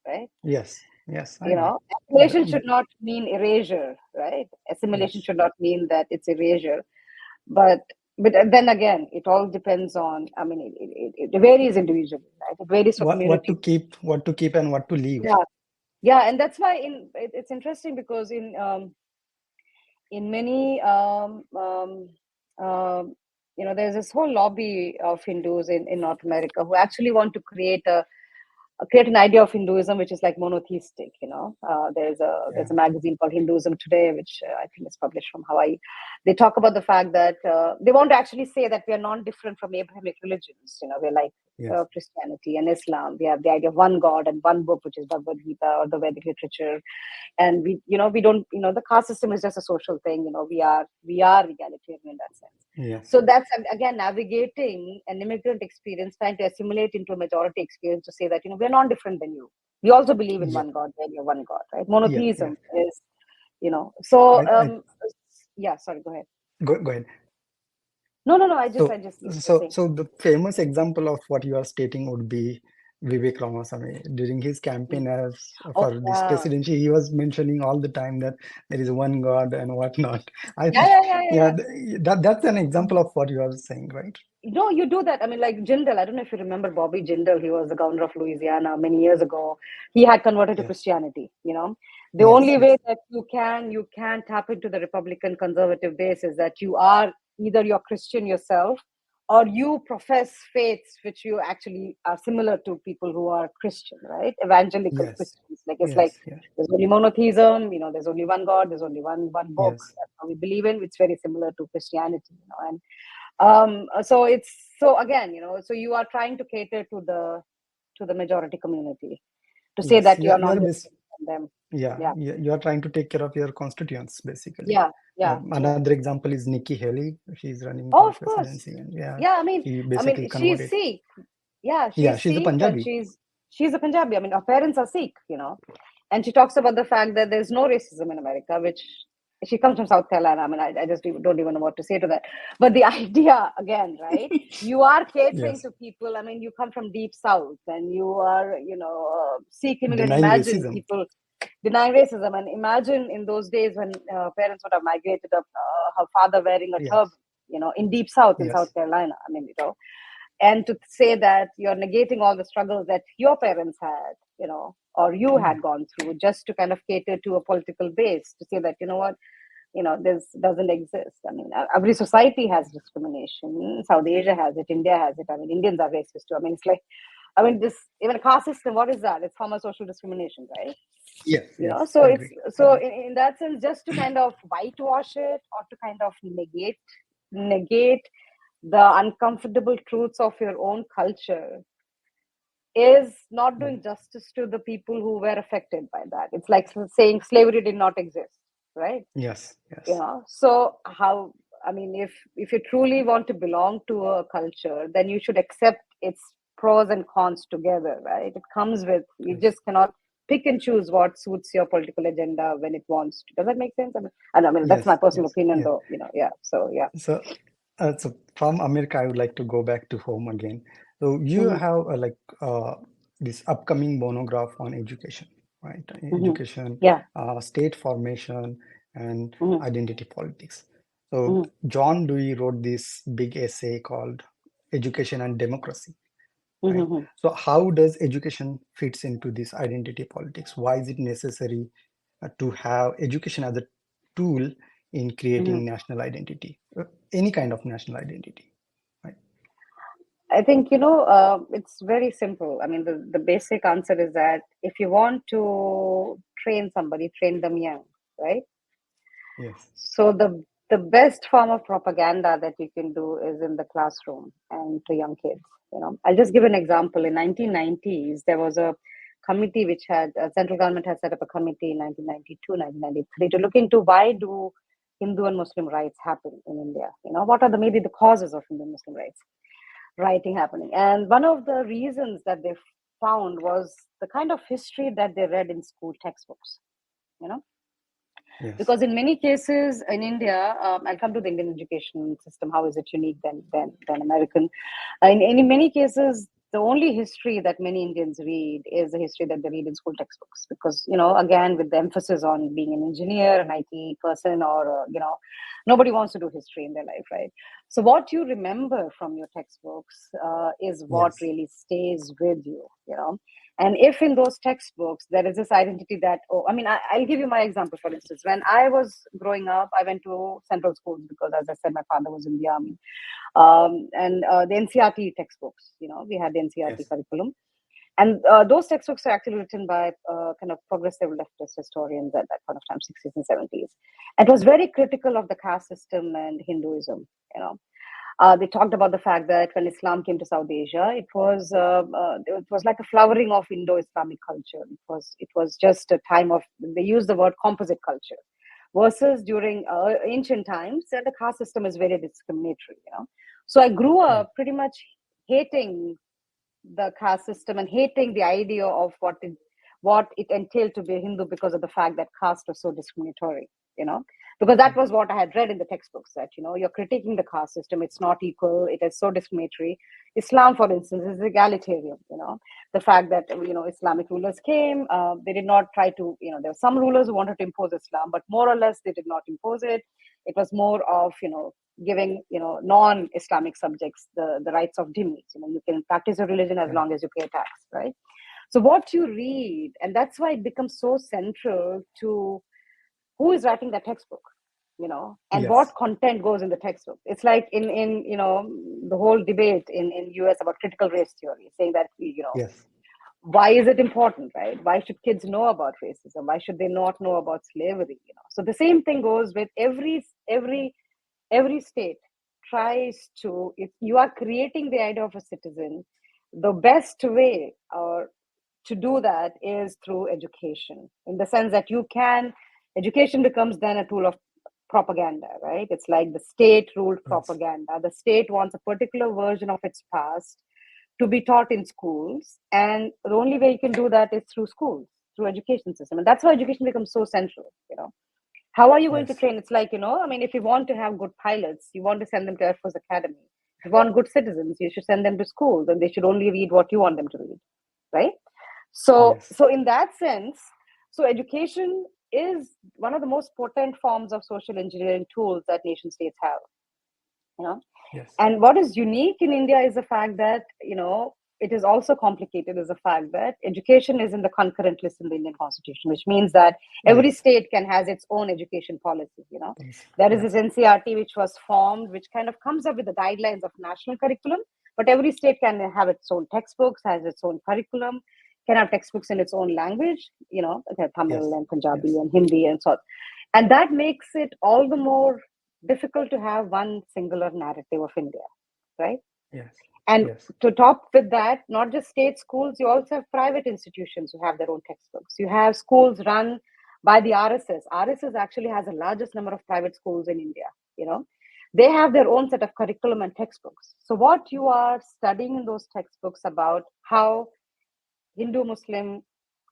right? Yes. Yes. I agree. Assimilation The- should not mean erasure, right? Assimilation yes. should not mean that it's erasure, but then again, it all depends on. I mean, it varies individually, right? It varies for What to community. keep, and what to leave. Yeah, yeah, and that's why it's interesting because in many there's this whole lobby of Hindus in North America who actually want to create an idea of Hinduism which is like monotheistic. There's a Yeah. magazine called Hinduism Today, which I think is published from Hawaii. They talk about the fact that they want to actually say that we are non-different from Abrahamic religions. We're like Yes. Christianity and Islam. We have the idea of one God and one book, which is Bhagavad Gita or the Vedic literature. And we don't, the caste system is just a social thing. We are egalitarian in that sense. Yes. So that's again navigating an immigrant experience, trying to assimilate into a majority experience to say that we're not different than you. We also believe in Yeah. one God, when you're one God, right? Yeah. Yeah. Monotheism is, so I yeah. Sorry, go ahead. go ahead. No. I just So, I just so, saying. so the famous example of what you are stating would be Vivek Ramaswamy. During his campaign as Oh for this yeah, presidency, he was mentioning all the time that there is one God and whatnot. I yeah, think, yeah, yeah, yeah. yeah, Yeah. that's an example of what you are saying, right? No, you do that. I mean, like Jindal. I don't know if you remember Bobby Jindal. He was the governor of Louisiana many years ago. He had converted to Yes, Christianity. The yes, only way yes, that you can tap into the Republican conservative base is that you are either you're Christian yourself, or you profess faiths which you actually are similar to people who are Christian, right? Evangelical yes, Christians. Like it's like yes, yes, there's only monotheism. There's only one God. There's only one book. yes, That's how we believe in. It's very similar to Christianity. And so it's so again so you are trying to cater to the majority community to say yes. that you are You not are this. different from them. Yeah, Yeah, you are trying to take care of your constituents, basically. yeah, yeah, yeah. Another example is Nikki Haley. She's running Oh, for of course. presidency, and yeah, Yeah, she I basically mean she's converted. Sikh. Yeah, Yeah, she's she's a Sikh and Punjabi. she's a Punjabi. I mean, her parents are Sikh. And she talks about the fact that there's no racism in America, which she comes from South Carolina. I mean, I just don't even know what to say to that. But the idea, again, right? You are catering Yes, to people. I mean, you come from deep South and you are, Sikh immigrant. denying Imagine racism. people denying racism. And imagine in those days when parents would have migrated up, her father wearing a Yes, turban, in deep South in South yes, Carolina. I mean, and to say that you're negating all the struggles that your parents had, or you yeah, had gone through, just to kind of cater to a political base, to say that what this doesn't exist. I mean, every society has discrimination. South Asia has it, India has it. I mean, Indians are racist too. I mean, it's like, I mean, this even a caste system, what is that? It's form of social discrimination, right? yes, yes. So it's Agree, so agree. in that sense, just to kind of whitewash it or to kind of negate the uncomfortable truths of your own culture is not Yeah. doing justice to the people who were affected by that. It's like saying slavery did not exist, right? Yes, yes, So how, I mean, if you truly want to belong to a culture, then you should accept its pros and cons together, right? It comes with, you yes, just cannot pick and choose what suits your political agenda when it wants to. Does that make sense? I mean that's my yes, personal yes, opinion yes. though, yeah. So yeah. So, so from America, I would like to go back to home again. So you Hmm. have this upcoming monograph on education, right? Hmm. Education, Yeah. state formation, and Hmm. identity politics. So Hmm. John Dewey wrote this big essay called Education and Democracy, right? Hmm. So how does education fits into this identity politics? Why is it necessary to have education as a tool in Hmm. creating national identity, any kind of national identity, right? I think, it's very simple. I mean, the basic answer is that if you want to train somebody, train them young, right? Yes. So the best form of propaganda that you can do is in the classroom and to young kids. I'll just give an example. In 1990s, there was a committee which had central government has set up a committee in 1992, 1993 to look into why do Hindu and Muslim rights happen in India. What are maybe the causes of Hindu and Muslim rights rioting happening? And one of the reasons that they found was the kind of history that they read in school textbooks. You know Yes. because in many cases in India, I'll come to the Indian education system. How is it unique than American? In many cases, the only history that many Indians read is the history that they read in school textbooks, because again, with the emphasis on being an engineer, an IT person, or nobody wants to do history in their life, right? So what you remember from your textbooks is what Yes. really stays with you. And if in those textbooks there is this identity that, I mean, I'll give you my example. For instance, when I was growing up, I went to central schools because, as I said, my father was in the army. And the NCRT textbooks, we had the NCRT Yes. curriculum. And those textbooks are actually written by kind of progressive leftist historians at that point of time, 60s and 70s. It was very critical of the caste system and Hinduism, you know. They talked about the fact that when Islam came to South Asia, it was like a flowering of Indo-Islamic culture. It was just a time of, they used the word composite culture, versus during ancient times, the caste system is very discriminatory. So I grew Right. up pretty much hating the caste system and hating the idea of what it entailed to be a Hindu, because of the fact that caste was so discriminatory, you know, because that Right. was what I had read in the textbooks, that, you're critiquing the caste system. It's not equal. It is so discriminatory. Islam, for instance, is egalitarian. The fact that, Islamic rulers came, they did not try to, there were some rulers who wanted to impose Islam, but more or less they did not impose it. It was more of, giving non-Islamic subjects the rights of dhimmis. You can practice your religion as Right. long as you pay tax, right? So what you read, and that's why it becomes so central to who is writing the textbook, and Yes. what content goes in the textbook. It's like in the whole debate in US about critical race theory, saying that Yes. why is it important, right? Why should kids know about racism? Why should they not know about slavery? So the same thing goes with every state tries to, if you are creating the idea of a citizen, the best way to do that is through education, in the sense that education becomes then a tool of propaganda, right? It's like the state ruled Yes. propaganda. The state wants a particular version of its past to be taught in schools, and the only way you can do that is through schools, through education system. And that's why education becomes so central. How are you going to Yes. train? It's like, I mean, if you want to have good pilots, you want to send them to Air Force Academy. If you want good citizens, you should send them to schools, and they should only read what you want them to read, right? So, Yes. so in that sense, so education is one of the most potent forms of social engineering tools that nation states have. You know, Yes. and what is unique in India is the fact that, it is also complicated, is the fact that education is in the concurrent list in the Indian Constitution, which means that every Yes. state can has its own education policy. Yes. There is this Yes. NCRT which was formed, which kind of comes up with the guidelines of national curriculum, but every state can have its own textbooks, has its own curriculum, can have textbooks in its own language, Tamil Yes. and Punjabi Yes. and Hindi and so on. And that makes it all the more difficult to have one singular narrative of India, right? Yes. And Yes. to top with that, not just state schools, you also have private institutions who have their own textbooks. You have schools run by the RSS. RSS actually has the largest number of private schools in India. You know, they have their own set of curriculum and textbooks. So what you are studying in those textbooks about how Hindu-Muslim,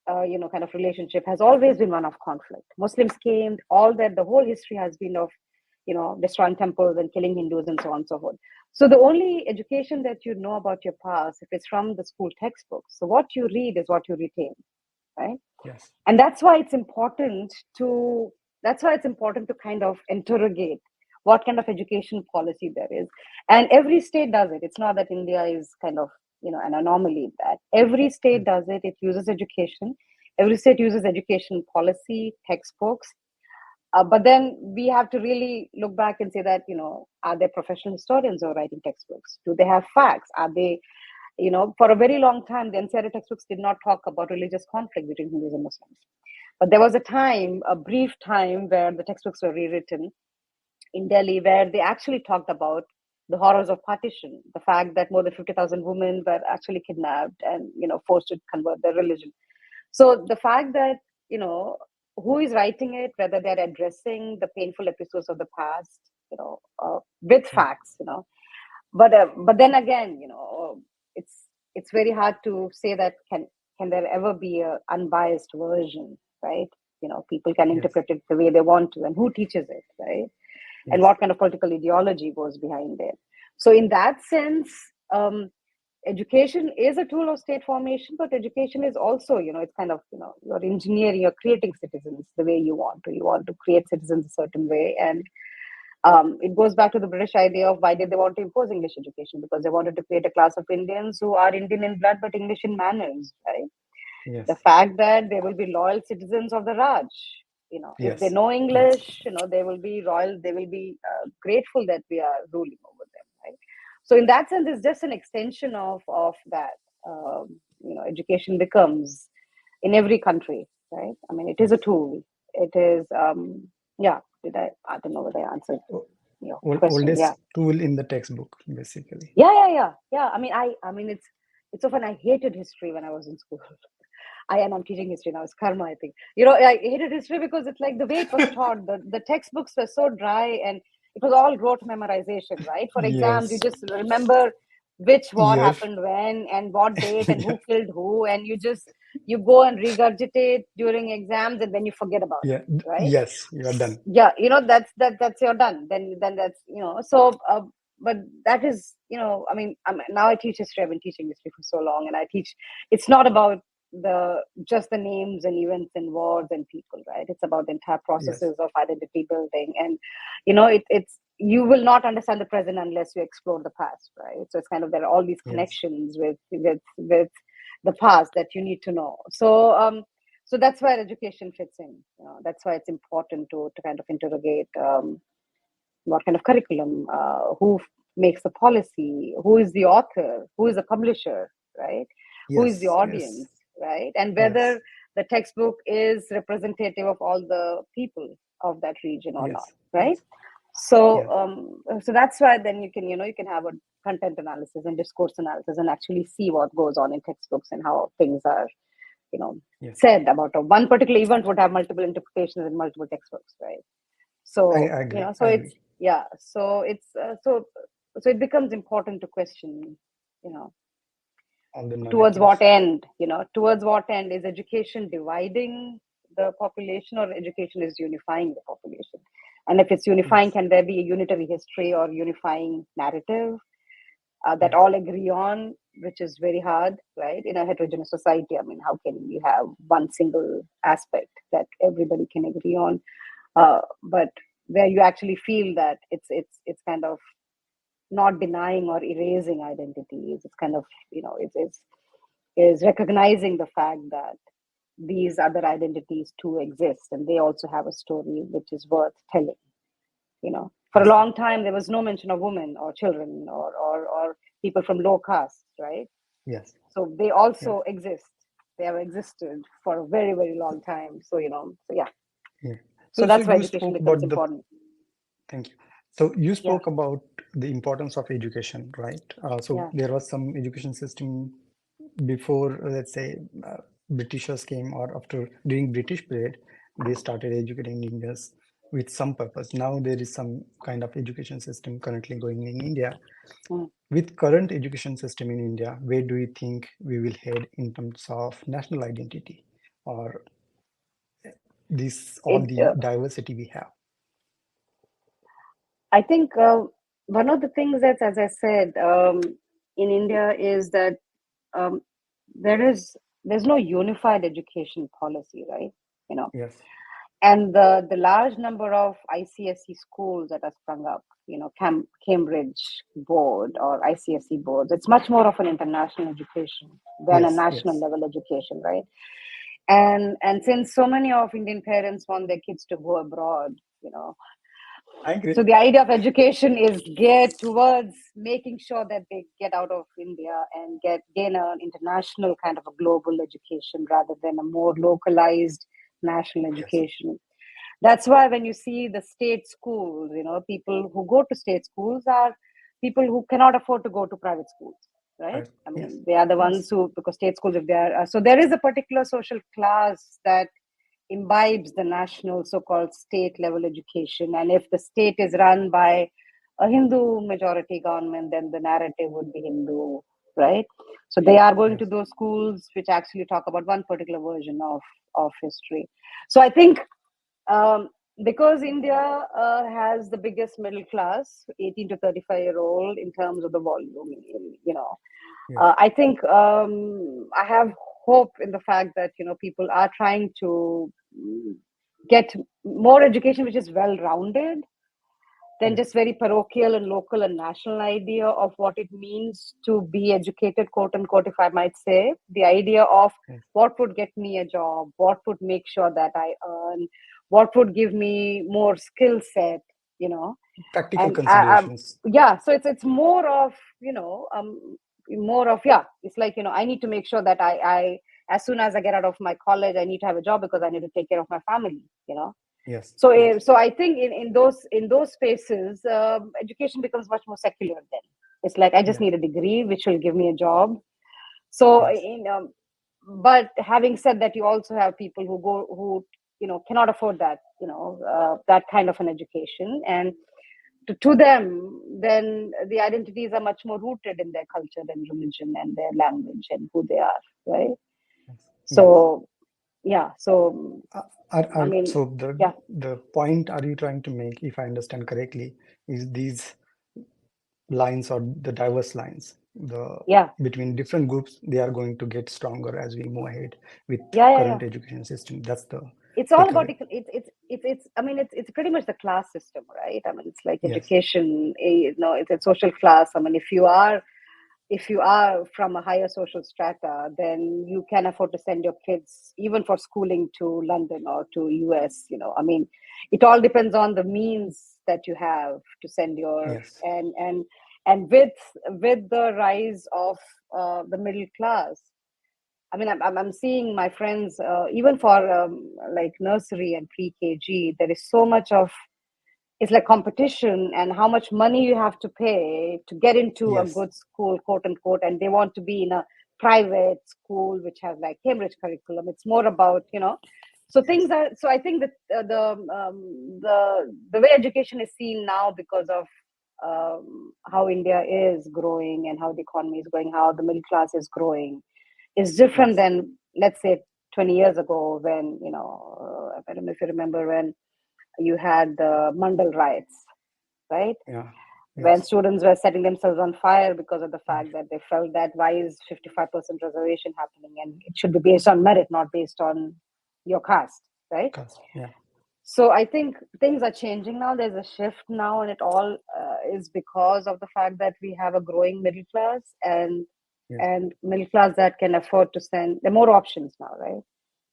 kind of relationship has always been one of conflict. Muslims came, all that, the whole history has been of, destroying temples and killing Hindus and so on and so forth. So the only education that you know about your past, if it's from the school textbooks, so what you read is what you retain, right? Yes. And that's why it's important to kind of interrogate what kind of education policy there is. And every state does it. It's not that India is kind of an anomaly. That every state Yes. does it. It uses education. Every state uses education policy, textbooks, But then we have to really look back and say that, are they professional historians who are writing textbooks? Do they have facts? Are they, for a very long time, the NCERT textbooks did not talk about religious conflict between Hindus and Muslims. But there was a brief time, where the textbooks were rewritten in Delhi, where they actually talked about the horrors of partition, the fact that more than 50,000 women were actually kidnapped and, forced to convert their religion. So the fact that, who is writing it, whether they're addressing the painful episodes of the past, with facts, but then again, it's very hard to say that can there ever be a unbiased version, right? People can interpret it the way they want to, and who teaches it, right? And what kind of political ideology goes behind it. So in that sense, education is a tool of state formation, but education is also, it's kind of, you're engineering, you're creating citizens the way you want to. You want to create citizens a certain way. And it goes back to the British idea of why did they want to impose English education? Because they wanted to create a class of Indians who are Indian in blood, but English in manners, right? Yes. The fact that they will be loyal citizens of the Raj. If they know English, they will be loyal, they will be grateful that we are ruling over them, right? So in that sense, it's just an extension of that. Education becomes in every country, right? I mean, it is a tool. It is, yeah. I don't know whether I answered your question. Oldest tool in the textbook, basically. Yeah. I mean, it's often I hated history when I was in school. I'm teaching history now. It's karma, I think. I hated history because it's like the way it was taught. The textbooks were so dry, and it was all rote memorization, right? For exams, you just remember which war happened when and what date and who killed who, and you go and regurgitate during exams, and then you forget about it, right? Yes, you're done. Yeah, that's you're done. Then that's so. But that is I mean, now I teach history. I've been teaching history for so long, and I teach. It's not about just the names and events and wars and people, right? It's about the entire processes of identity building, and it's you will not understand the present unless you explore the past, right? So it's kind of, there are all these connections with the past that you need to know. So so that's where education fits in. That's why it's important to kind of interrogate what kind of curriculum, who makes the policy, who is the author, who is the publisher, right? Who is the audience, right? And whether the textbook is representative of all the people of that region or not, right? So so that's why then you can you can have a content analysis and discourse analysis and actually see what goes on in textbooks and how things are said about one particular event would have multiple interpretations in multiple textbooks, right? So I agree. So it's so it's so it becomes important to question towards what end is education dividing the population, or education is unifying the population? And if it's unifying, can there be a unitary history or unifying narrative that all agree on, which is very hard, right? In a heterogeneous society, I mean, how can you have one single aspect that everybody can agree on? But where you actually feel that it's kind of not denying or erasing identities. It's kind of is recognizing the fact that these other identities too exist, and they also have a story which is worth telling. For a long time there was no mention of women or children or people from low caste, right? Yes. So they also exist. They have existed for a very, very long time. So So that's why education becomes important. Thank you. So you spoke about the importance of education, right? So there was some education system before, let's say, Britishers came, or after, during British period, they started educating Indians with some purpose. Now there is some kind of education system currently going in India. With current education system in India, where do you think we will head in terms of national identity, or the diversity we have? I think one of the things that, as I said, in India is that there's no unified education policy, right? Yes. And the large number of ICSE schools that have sprung up, Cambridge board or ICSE boards, it's much more of an international education than a national level education, right? And since so many of Indian parents want their kids to go abroad, you know, I agree. so the idea of education is geared towards making sure that they get out of India and gain an international kind of a global education rather than a more localized national Yes. education. That's why when you see the state schools, you know, people who go to state schools are people who cannot afford to go to private schools, right? Right. I Yes. mean, they are the ones Yes. who, because state schools, if they are, so there is a particular social class that imbibes the national so-called state level education. And if the state is run by a Hindu majority government, then the narrative would be Hindu, right? So they are going to Yes. those schools which actually talk about one particular version of history. So I think um, because India has the biggest middle class, 18 to 35-year-old, in terms of the volume, you know, Yes. I think I have hope in the fact that, you know, people are trying to get more education which is well rounded than Yes. just very parochial and local and national idea of what it means to be educated, quote unquote, if I might say. The idea of Yes. what would get me a job, what would make sure that I earn, what would give me more skill set, you know. Practical And considerations. yeah, so it's more of, you know, more of, yeah, it's like, you know, I need to make sure that I as soon as I get out of my college, I need to have a job because I need to take care of my family, you know. Yes. So Yes. so I think in those spaces, education becomes much more secular. Then it's like I just Yes. need a degree which will give me a job. So Yes. but having said that, you also have people who you know cannot afford that, you know, that kind of an education. And to them, then the identities are much more rooted in their culture and religion and their language and who they are, right? Yes. Yes. So yeah, so I mean, So yeah, the point are you trying to make, if I understand correctly, is these lines or the diverse lines, the yeah, between different groups, they are going to get stronger as we move ahead with yeah. current education system. That's the It's all about takeaway. it's I mean, it's pretty much the class system, right? I mean, it's like Yes. education, you know, it's a social class. I mean, if you are from a higher social strata, then you can afford to send your kids even for schooling to London or to US, you know. I mean, it all depends on the means that you have to send your. Yes. And with the rise of the middle class, I mean, I'm seeing my friends, even for like nursery and pre-KG, there is so much of, it's like competition and how much money you have to pay to get into a Yes. good school, quote unquote, and they want to be in a private school which has like Cambridge curriculum. It's more about, you know, so Yes. things are. So I think that the way education is seen now, because of how India is growing and how the economy is growing, how the middle class is growing, is different Yes. than, let's say, 20 years ago when, you know, I don't know if you remember when you had the Mandal riots, right? Yeah. When Yes. students were setting themselves on fire because of the Right. fact that they felt that why is 55% reservation happening, and it should be based on merit, not based on your caste, right? Cast. Yeah. So I think things are changing now. There's a shift now, and it all is because of the fact that we have a growing middle class, Yes. and middle class that can afford to send. There are more options now, right?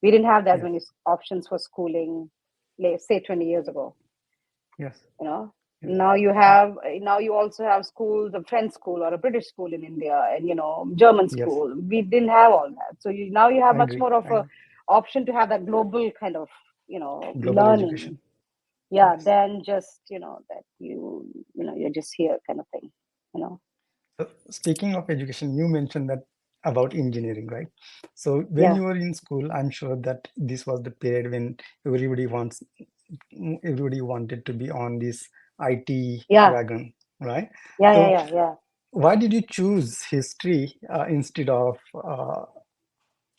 We didn't have as Yes. many options for schooling, say 20 years ago. Yes. You know, Yes. now you also have schools, a French school or a British school in India, and, you know, German Yes. school. We didn't have all that, so now you have I much agree. more of I a agree. option to have that global kind of, you know, Global learning, education. yeah, Yes. than just, you know, that you know, you're just here kind of thing, you know. So speaking of education, you mentioned that about engineering, right? So when Yeah, you were in school, I'm sure that this was the period when everybody wants, everybody wanted to be on this IT yeah, wagon, right? yeah, yeah, So yeah, yeah. why did you choose history instead of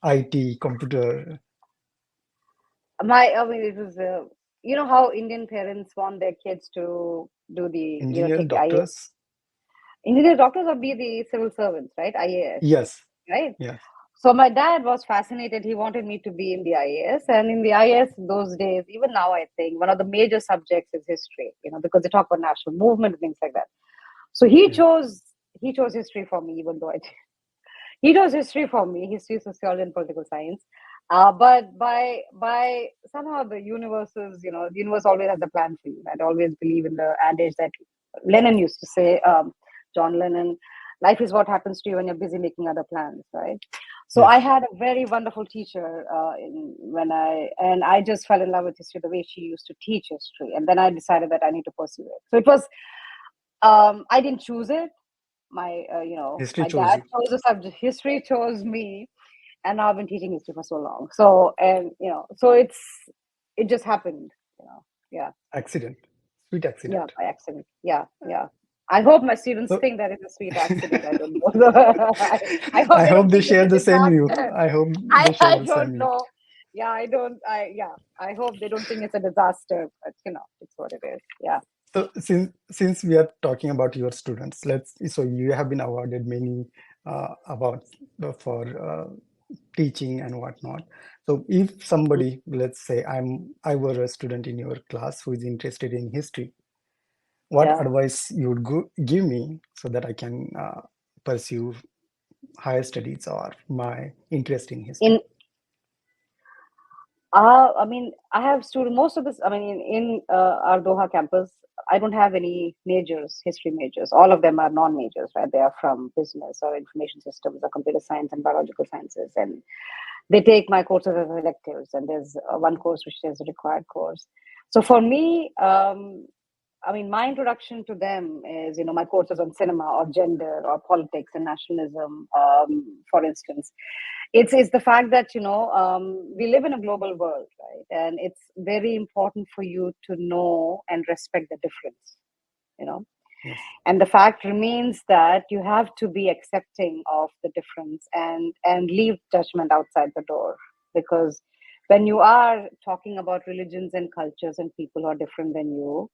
IT, computer, I mean, it was you know how Indian parents want their kids to do the, you know, engineer, take the IA, doctors? engineer, doctors, or be the civil servants, right? IAS, Yes, right? yes, So my dad was fascinated. He wanted me to be in the IAS, and in the IAS those days, even now, I think one of the major subjects is history. You know, because they talk about national movement and things like that. So he yes, chose he chose history for me, even though he chose history for me, history, sociology, and political science. But by somehow the universe always has a plan for you. I always believe in the adage that Lennon used to say, John Lennon, life is what happens to you when you're busy making other plans, right? So I Yes. had a very wonderful teacher and I just fell in love with history the way she used to teach history, and then I decided that I need to pursue it. So it was I didn't choose it. History My chose dad you. chose the subject. History chose me, and I've been teaching history for so long. So so it just happened. Yeah, Accident. Sweet yeah, accident. by accident. Yeah, yeah. I hope my students So think that it's a sweet accident. I don't know. I hope I they don't hope they think it's share a the same view. disaster. I hope they share I the same don't view. know. Yeah, I don't. I hope they don't think it's a disaster. But it's what it is. Yeah. So since we are talking about your students, so you have been awarded many awards for teaching and whatnot. So if somebody, let's say I were a student in your class who is interested in history, what Yeah. advice you would give me so that I can pursue higher studies or my interest in history? In I mean, I have students. Most of this, I mean, in our Doha campus, I don't have any majors, history majors. All of them are non-majors, right? They are from business or information systems or computer science and biological sciences, and they take my courses as electives. And there's one course which is a required course. So for me, I mean, my introduction to them is, my courses on cinema or gender or politics and nationalism, for instance. It's the fact that we live in a global world, right? And it's very important for you to know and respect the difference, you know Yes. and the fact remains that you have to be accepting of the difference and leave judgment outside the door, because when you are talking about religions and cultures and people who are different than you,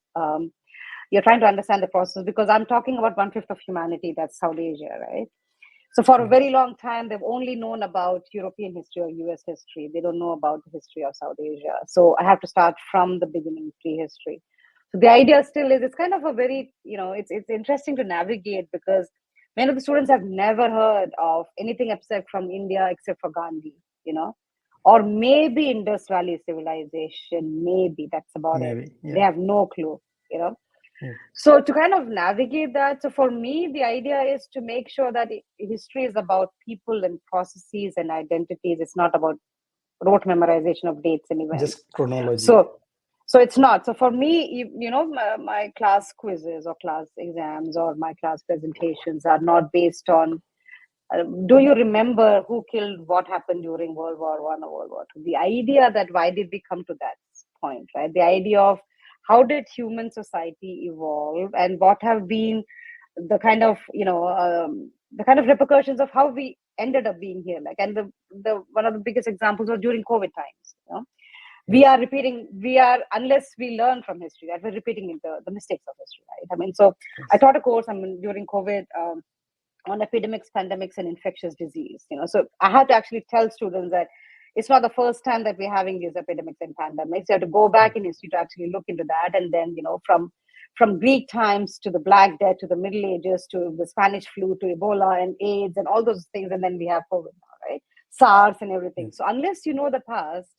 you're trying to understand the process, because I'm talking about one-fifth of humanity, that's South Asia, right? So for a Yes. very long time, they've only known about European history or US history. They don't know about the history of South Asia. So I have to start from the beginning, prehistory. So the idea still is, it's kind of a very, it's interesting to navigate, because many of the students have never heard of anything except from India, except for Gandhi, or maybe Indus Valley civilization, maybe that's about it. Maybe. They Yeah. have no clue, you know. Yes. So to kind of navigate that, so for me, the idea is to make sure that history is about people and processes and identities. It's not about rote memorization of dates and events. Just chronology. So, so it's not. So for me, my class quizzes or class exams or my class presentations are not based on. Do you remember who killed what happened during World War One or World War Two? The idea that why did we come to that point, right? The idea of how did human society evolve and what have been the kind of the kind of repercussions of how we ended up being here, like, and the one of the biggest examples was during COVID times. We Yes. are repeating, we are, unless we learn from history, that we're repeating the mistakes of history, right? I mean, so I Yes. taught a course, during COVID, on epidemics, pandemics, and infectious disease. So I had to actually tell students that it's not the first time that we're having these epidemics and pandemics. You have to go back in history to actually look into that, and then from Greek times to the Black Death to the Middle Ages to the Spanish flu to Ebola and AIDS and all those things, and then we have COVID now, right? SARS and everything. Yes. So unless you know the past,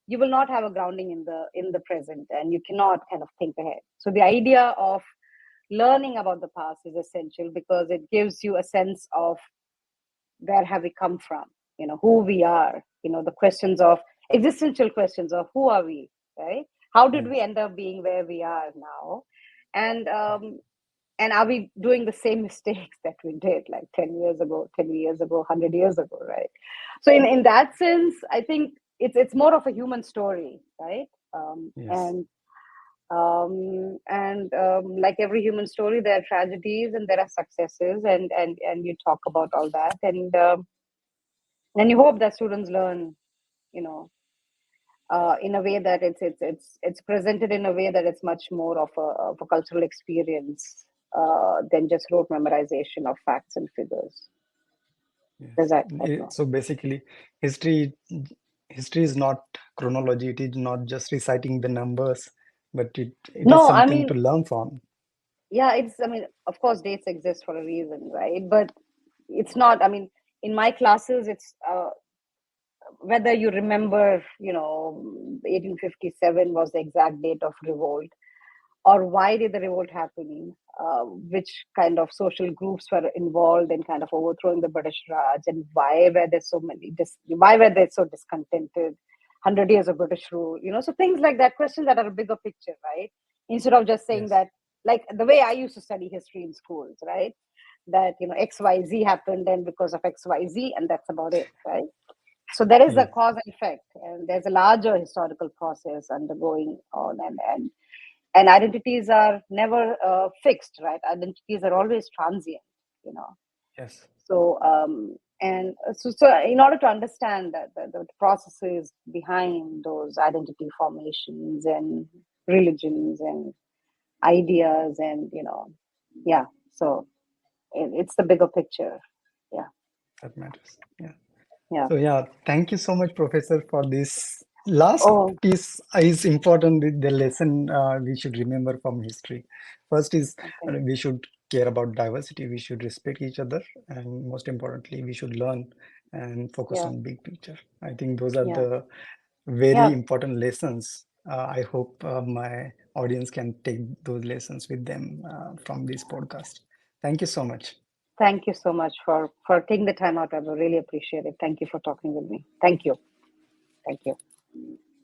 you will not have a grounding in the present, and you cannot kind of think ahead. So the idea of learning about the past is essential, because it gives you a sense of where have we come from, who we are, the questions of existential questions of who are we, right? How did we Yes. end up being where we are now? And um and are we doing the same mistakes that we did like 10 years ago, 10 years ago, 100 years ago, right? So in that sense, I think it's more of a human story, right? Yes. Like every human story, there are tragedies and there are successes, and you talk about all that, and you hope that students learn, you know in a way that it's presented in a way that it's much more of a cultural experience, than just rote memorization of facts and figures. Does Yes. that I don't know. So basically, history history is not chronology. It is not just reciting the numbers, but it is No, I something mean, to learn from. yeah, I mean, of course dates exist for a reason, right? But it's not, I mean, in my classes, it's whether you remember, 1857 was the exact date of revolt, or why did the revolt happen, which kind of social groups were involved in kind of overthrowing the British Raj, and why were there so many, why were they so discontented? 100 years of British rule, so things like that, questions that are a bigger picture, right? Instead of just saying Yes. that, like the way I used to study history in schools, right? That, XYZ happened, and because of XYZ, and that's about it, right? So there is a Yes. cause and effect, and there's a larger historical process undergoing on, and identities are never fixed, right? Identities are always transient, you know. Yes. So so in order to understand that the processes behind those identity formations and religions and ideas, and yeah, so it's the bigger picture. Yeah, That matters. Yeah. yeah. So yeah, thank you so much, Professor, for this. Last Oh, piece is important. The lesson we should remember from history. First is okay. we should care about diversity. We should respect each other, and most importantly, we should learn and focus Yeah, on big picture. I think those are yeah, the very yeah. important lessons. I hope my audience can take those lessons with them from this podcast. Thank you so much. Thank you so much for taking the time out. I really appreciate it. Thank you for talking with me. Thank you. Thank you.